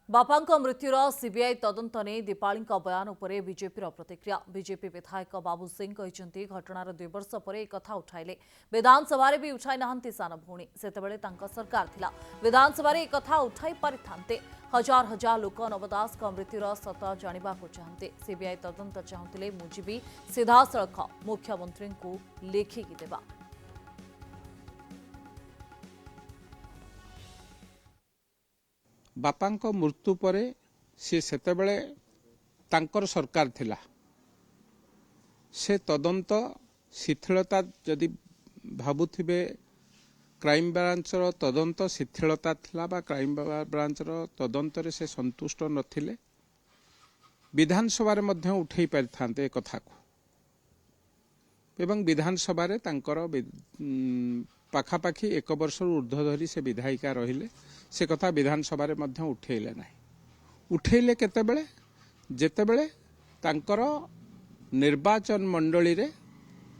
बापाଙ୍କ मृत्युर CBI तदंत नहीं दीपाली बयान उपरे बीजेपी प्रतिक्रिया। बीजेपी विधायक बाबू सिंह कहते घटनार 2 वर्ष पर एक कथा उठाइले। विधानसभा भी उठाई नाहांती सान भौणी सेतेबेले तांका सरकार थिला। विधानसभा एक कथा उठाई पारिथांते। हजार हजार लोक नवदास मृत्युर सत जानिबा को चाहते। सीबीआई तदंत चाहूले मुझी सीधासख मुख्यमंत्री को लेखिकी देबा। बापांक मृत्यु परे सी सेतेबेले तांकर सरकार थिला। से तदंत शिथिलता जदि भाबुथिबे क्राइम ब्रांचर तदंत शिथिलता थिला बा क्राइम ब्रांचर तदंत रे से संतुष्ट नथिले विधानसभा रे मध्य उठेई परिथांते कथा को एवं विधानसभा रे तांकर पाखापाखि 1 वर्ष ऊर्ध्व धरी से विधायिका रहिले से कथा विधानसभा रे मध्य उठेइले नाही। उठेइले केतेबेले जेतेबेले तांकर निर्वाचन मंडली रे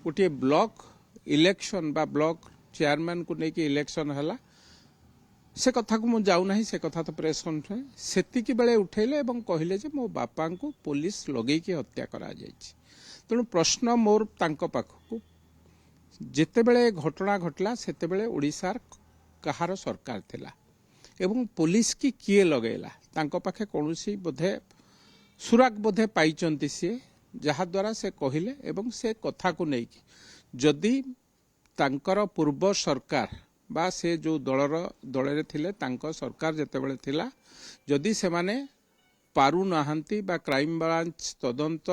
गोटे ब्लॉक इलेक्शन बा ब्लॉक चेयरमैन को लेकिन इलेक्शन हला से कथा को मु जाऊ नाही। से कथा तो प्रेस कॉन्फ्रेंस सेतिकी बेले उठेइले एवं कहिले जे मो बापा को पुलिस लगेई के हत्या करा जायछि। तेणु प्रश्न मोर तांको पाखकु जेतेबेले घटना घटला सेतेबेले ओडिशार कहार सरकार थिला एवं पुलिस की किए लगेला तांको पाखे कोनोसी बोधे सुराग बोधे पाइचंती सी जहा द्वारा से कहिले एवं से कथा को नहीं कि जदि तांकर पूर्व सरकार बा से जो दलरे थिले तांको सरकार जेतेबेले थिला जदि से माने पारु नाहंती बा क्राइम ब्रांच तदंत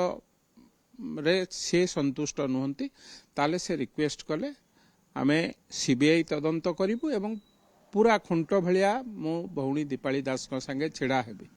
रे से संतुष्ट नुहंती ताले से रिक्वेस्ट कले आमे सीबीआई तदंत करिबु एवं पूरा खुंट भलिया मो भौणी दीपाली दास को संगे छिड़ा हेबी।